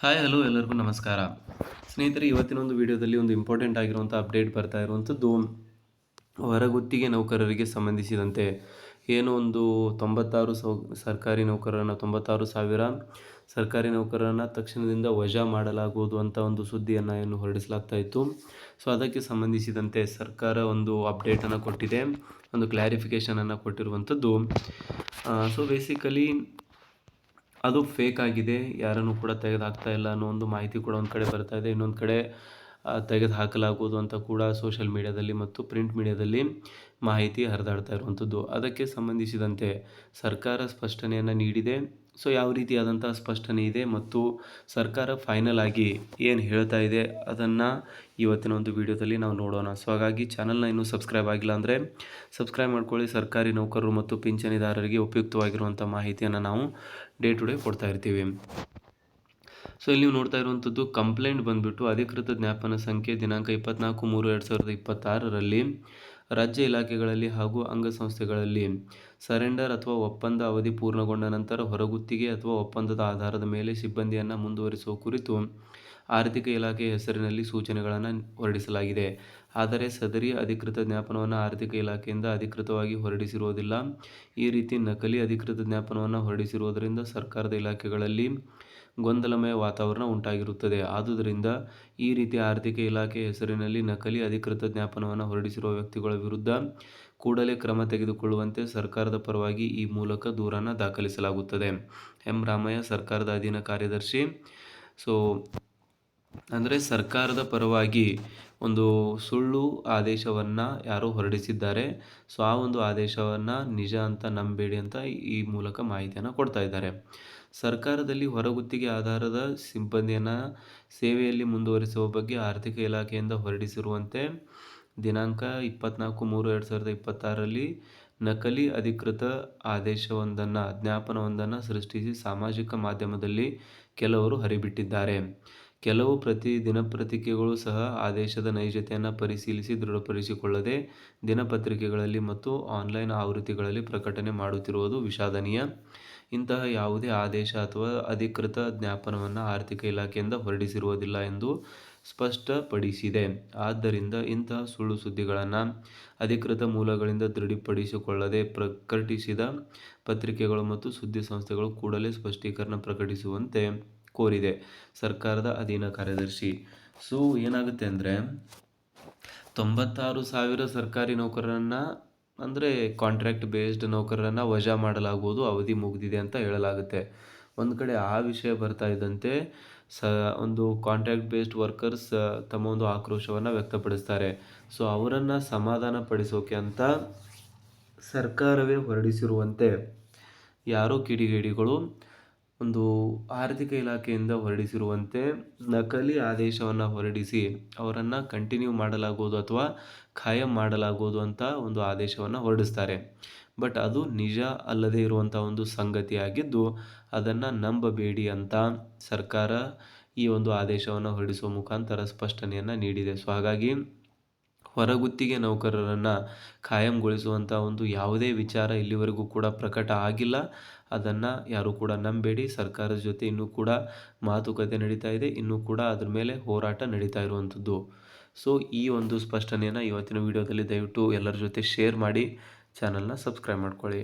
Hi hello ಎಲ್ಲರಿಗೂ ನಮಸ್ಕಾರ. ಸ್ನೇಹಿತರೆ, ಇವತ್ತಿನ ಒಂದು ವಿಡಿಯೋದಲ್ಲಿ ಒಂದು ಇಂಪಾರ್ಟೆಂಟ್ ಆಗಿರುವಂಥ ಅಪ್ಡೇಟ್ ಬರ್ತಾ ಇರುವಂಥದ್ದು ಹೊರಗುತ್ತಿಗೆ ನೌಕರರಿಗೆ ಸಂಬಂಧಿಸಿದಂತೆ. ಏನು ಒಂದು 96,000 ಸರ್ಕಾರಿ ನೌಕರರನ್ನು ತಕ್ಷಣದಿಂದ ವಜಾ ಮಾಡಲಾಗುವುದು ಅಂತ ಒಂದು ಸುದ್ದಿಯನ್ನು ಏನು ಹೊರಡಿಸಲಾಗ್ತಾ ಇತ್ತು. ಸೊ ಅದಕ್ಕೆ ಸಂಬಂಧಿಸಿದಂತೆ ಸರ್ಕಾರ ಒಂದು ಅಪ್ಡೇಟನ್ನು ಕೊಟ್ಟಿದೆ, ಒಂದು ಕ್ಲಾರಿಫಿಕೇಷನನ್ನು ಕೊಟ್ಟಿರುವಂಥದ್ದು. ಸೊ ಬೇಸಿಕಲಿ ಅದು ಫೇಕ್ ಆಗಿದೆ, ಯಾರನ್ನು ಕೂಡ ತೆಗೆದುಹಾಕ್ತಾ ಇಲ್ಲ ಅನ್ನೋ ಒಂದು ಮಾಹಿತಿ ಕೂಡ ಒಂದು ಕಡೆ ಬರ್ತಾ ಇದೆ. ಇನ್ನೊಂದು ಕಡೆ ತೆಗೆದು ಹಾಕಲಾಗುವುದು ಅಂತ ಕೂಡ ಸೋಷಿಯಲ್ ಮೀಡಿಯಾದಲ್ಲಿ ಮತ್ತು ಪ್ರಿಂಟ್ ಮೀಡಿಯಾದಲ್ಲಿ ಮಾಹಿತಿ ಹರಿದಾಡ್ತಾ ಇರುವಂಥದ್ದು. ಅದಕ್ಕೆ ಸಂಬಂಧಿಸಿದಂತೆ ಸರ್ಕಾರ ಸ್ಪಷ್ಟನೆಯನ್ನು ನೀಡಿದೆ. ಸೊ ಯಾವ ರೀತಿಯಾದಂಥ ಸ್ಪಷ್ಟನೆ ಇದೆ ಮತ್ತು ಸರ್ಕಾರ ಫೈನಲ್ ಆಗಿ ಏನು ಹೇಳ್ತಾ ಇದೆ ಅದನ್ನು ಇವತ್ತಿನ ಒಂದು ವಿಡಿಯೋದಲ್ಲಿ ನಾವು ನೋಡೋಣ. ಸೊ ಹಾಗಾಗಿ ಚಾನಲ್ನ ಇನ್ನೂ ಸಬ್ಸ್ಕ್ರೈಬ್ ಆಗಿಲ್ಲ ಅಂದರೆ ಸಬ್ಸ್ಕ್ರೈಬ್ ಮಾಡ್ಕೊಳ್ಳಿ. ಸರ್ಕಾರಿ ನೌಕರರು ಮತ್ತು ಪಿಂಚಣಿದಾರರಿಗೆ ಉಪಯುಕ್ತವಾಗಿರುವಂಥ ಮಾಹಿತಿಯನ್ನು ನಾವು ಡೇ ಟು ಡೇ ಕೊಡ್ತಾ ಇರ್ತೀವಿ. ಸೊ ಇಲ್ಲಿ ನೀವು ನೋಡ್ತಾ ಇರುವಂಥದ್ದು ಕಂಪ್ಲೇಂಟ್ ಬಂದುಬಿಟ್ಟು ಅಧಿಕೃತ ಜ್ಞಾಪನ ಸಂಖ್ಯೆ ದಿನಾಂಕ 24/3/2026ರಲ್ಲಿ ರಾಜ್ಯ ಇಲಾಖೆಗಳಲ್ಲಿ ಹಾಗೂ ಅಂಗಸಂಸ್ಥೆಗಳಲ್ಲಿ ಸರೆಂಡರ್ ಅಥವಾ ಒಪ್ಪಂದ ಅವಧಿ ಪೂರ್ಣಗೊಂಡ ನಂತರ ಹೊರಗುತ್ತಿಗೆ ಅಥವಾ ಒಪ್ಪಂದದ ಆಧಾರದ ಮೇಲೆ ಸಿಬ್ಬಂದಿಯನ್ನು ಮುಂದುವರಿಸುವ ಕುರಿತು ಆರ್ಥಿಕ ಇಲಾಖೆಯ ಹೆಸರಿನಲ್ಲಿ ಸೂಚನೆಗಳನ್ನು ಹೊರಡಿಸಲಾಗಿದೆ. ಆದರೆ ಸದರಿ ಅಧಿಕೃತ ಜ್ಞಾಪನವನ್ನು ಆರ್ಥಿಕ ಇಲಾಖೆಯಿಂದ ಅಧಿಕೃತವಾಗಿ ಹೊರಡಿಸಿರುವುದಿಲ್ಲ. ಈ ರೀತಿ ನಕಲಿ ಅಧಿಕೃತ ಜ್ಞಾಪನವನ್ನು ಹೊರಡಿಸಿರುವುದರಿಂದ ಸರ್ಕಾರದ ಇಲಾಖೆಗಳಲ್ಲಿ ಗೊಂದಲಮಯ ವಾತಾವರಣ ಉಂಟಾಗಿರುತ್ತದೆ. ಆದುದರಿಂದ ಈ ರೀತಿ ಆರ್ಥಿಕ ಇಲಾಖೆ ಹೆಸರಿನಲ್ಲಿ ನಕಲಿ ಅಧಿಕೃತ ಜ್ಞಾಪನವನ್ನು ಹೊರಡಿಸಿರುವ ವ್ಯಕ್ತಿಗಳ ವಿರುದ್ಧ ಕೂಡಲೇ ಕ್ರಮ ತೆಗೆದುಕೊಳ್ಳುವಂತೆ ಸರ್ಕಾರದ ಪರವಾಗಿ ಈ ಮೂಲಕ ದೂರನ್ನು ದಾಖಲಿಸಲಾಗುತ್ತದೆ. ಎಂ ರಾಮಯ್ಯ, ಸರ್ಕಾರದ ಅಧೀನ ಕಾರ್ಯದರ್ಶಿ. ಸೊ ಅಂದರೆ ಸರ್ಕಾರದ ಪರವಾಗಿ ಒಂದು ಸುಳ್ಳು ಆದೇಶವನ್ನು ಯಾರೋ ಹೊರಡಿಸಿದ್ದಾರೆ. ಸೊ ಆ ಒಂದು ಆದೇಶವನ್ನು ನಿಜ ಅಂತ ನಂಬೇಡಿ ಅಂತ ಈ ಮೂಲಕ ಮಾಹಿತಿಯನ್ನು ಕೊಡ್ತಾ ಇದ್ದಾರೆ. ಸರ್ಕಾರದಲ್ಲಿ ಹೊರಗುತ್ತಿಗೆ ಆಧಾರದ ಸಿಬ್ಬಂದಿಯನ್ನು ಸೇವೆಯಲ್ಲಿ ಮುಂದುವರಿಸುವ ಬಗ್ಗೆ ಆರ್ಥಿಕ ಇಲಾಖೆಯಿಂದ ಹೊರಡಿಸಿರುವಂತೆ ದಿನಾಂಕ 24/3/2026ರಲ್ಲಿ ನಕಲಿ ಅಧಿಕೃತ ಜ್ಞಾಪನವೊಂದನ್ನು ಸೃಷ್ಟಿಸಿ ಸಾಮಾಜಿಕ ಮಾಧ್ಯಮದಲ್ಲಿ ಕೆಲವರು ಹರಿಬಿಟ್ಟಿದ್ದಾರೆ. ಕೆಲವು ದಿನಪತ್ರಿಕೆಗಳು ಸಹ ಆದೇಶದ ನೈಜತೆಯನ್ನು ಪರಿಶೀಲಿಸಿ ದೃಢಪಡಿಸಿಕೊಳ್ಳದೆ ದಿನಪತ್ರಿಕೆಗಳಲ್ಲಿ ಮತ್ತು ಆನ್ಲೈನ್ ಆವೃತ್ತಿಗಳಲ್ಲಿ ಪ್ರಕಟಣೆ ಮಾಡುತ್ತಿರುವುದು ವಿಷಾದನೀಯ. ಇಂತಹ ಯಾವುದೇ ಆದೇಶ ಅಥವಾ ಅಧಿಕೃತ ಜ್ಞಾಪನವನ್ನು ಆರ್ಥಿಕ ಇಲಾಖೆಯಿಂದ ಹೊರಡಿಸಿರುವುದಿಲ್ಲ ಎಂದು ಸ್ಪಷ್ಟಪಡಿಸಿದೆ. ಆದ್ದರಿಂದ ಇಂತಹ ಸುಳ್ಳು ಸುದ್ದಿಗಳನ್ನು ಅಧಿಕೃತ ಮೂಲಗಳಿಂದ ದೃಢಪಡಿಸಿಕೊಳ್ಳದೆ ಪ್ರಕಟಿಸಿದ ಪತ್ರಿಕೆಗಳು ಮತ್ತು ಸುದ್ದಿ ಸಂಸ್ಥೆಗಳು ಕೂಡಲೇ ಸ್ಪಷ್ಟೀಕರಣ ಪ್ರಕಟಿಸುವಂತೆ ಕೋರಿದೆ ಸರ್ಕಾರದ ಅಧೀನ ಕಾರ್ಯದರ್ಶಿ. ಸೊ ಏನಾಗುತ್ತೆ ಅಂದರೆ 96,000 ಸರ್ಕಾರಿ ನೌಕರರನ್ನು ಅಂದರೆ ಕಾಂಟ್ರಾಕ್ಟ್ ಬೇಸ್ಡ್ ನೌಕರರನ್ನು ವಜಾ ಮಾಡಲಾಗುವುದು, ಅವಧಿ ಮುಗಿದಿದೆ ಅಂತ ಹೇಳಲಾಗುತ್ತೆ. ಒಂದು ಕಡೆ ಆ ವಿಷಯ ಬರ್ತಾ ಇದ್ದಂತೆ ಒಂದು ಕಾಂಟ್ರಾಕ್ಟ್ ಬೇಸ್ಡ್ ವರ್ಕರ್ಸ್ ತಮ್ಮ ಒಂದು ಆಕ್ರೋಶವನ್ನು ವ್ಯಕ್ತಪಡಿಸ್ತಾರೆ. ಸೊ ಅವರನ್ನು ಸಮಾಧಾನ ಪಡಿಸೋಕೆ ಅಂತ ಸರ್ಕಾರವೇ ಹೊರಡಿಸಿರುವಂತೆ ಯಾರೋ ಕಿಡಿಗೇಡಿಗಳು ಒಂದು ಆರ್ಥಿಕ ಇಲಾಖೆಯಿಂದ ಹೊರಡಿಸಿರುವಂತೆ ನಕಲಿ ಆದೇಶವನ್ನು ಹೊರಡಿಸಿ ಅವರನ್ನು ಕಂಟಿನ್ಯೂ ಮಾಡಲಾಗುವುದು ಅಥವಾ ಖಾಯಂ ಮಾಡಲಾಗುವುದು ಅಂತ ಒಂದು ಆದೇಶವನ್ನು ಹೊರಡಿಸ್ತಾರೆ. ಬಟ್ ಅದು ನಿಜ ಅಲ್ಲದೇ ಇರುವಂಥ ಒಂದು ಸಂಗತಿಯಾಗಿದ್ದು ಅದನ್ನು ನಂಬಬೇಡಿ ಅಂತ ಸರ್ಕಾರ ಈ ಒಂದು ಆದೇಶವನ್ನು ಹೊರಡಿಸುವ ಮುಖಾಂತರ ಸ್ಪಷ್ಟನೆಯನ್ನು ನೀಡಿದೆ. ಸೊ ಹಾಗಾಗಿ ಹೊರಗುತ್ತಿಗೆ ನೌಕರರನ್ನು ಖಾಯಂಗೊಳಿಸುವಂಥ ಒಂದು ಯಾವುದೇ ವಿಚಾರ ಇಲ್ಲಿವರೆಗೂ ಕೂಡ ಪ್ರಕಟ ಆಗಿಲ್ಲ. ಅದನ್ನು ಯಾರೂ ಕೂಡ ನಂಬೇಡಿ. ಸರ್ಕಾರದ ಜೊತೆ ಇನ್ನೂ ಕೂಡ ಮಾತುಕತೆ ನಡೀತಾ ಇದೆ, ಇನ್ನೂ ಕೂಡ ಅದ್ರ ಮೇಲೆ ಹೋರಾಟ ನಡೀತಾ ಇರುವಂಥದ್ದು. ಸೊ ಈ ಒಂದು ಸ್ಪಷ್ಟನೆಯನ್ನು ಇವತ್ತಿನ ವಿಡಿಯೋದಲ್ಲಿ ದಯವಿಟ್ಟು ಎಲ್ಲರ ಜೊತೆ ಶೇರ್ ಮಾಡಿ, ಚಾನಲ್ನ ಸಬ್ಸ್ಕ್ರೈಬ್ ಮಾಡ್ಕೊಳ್ಳಿ.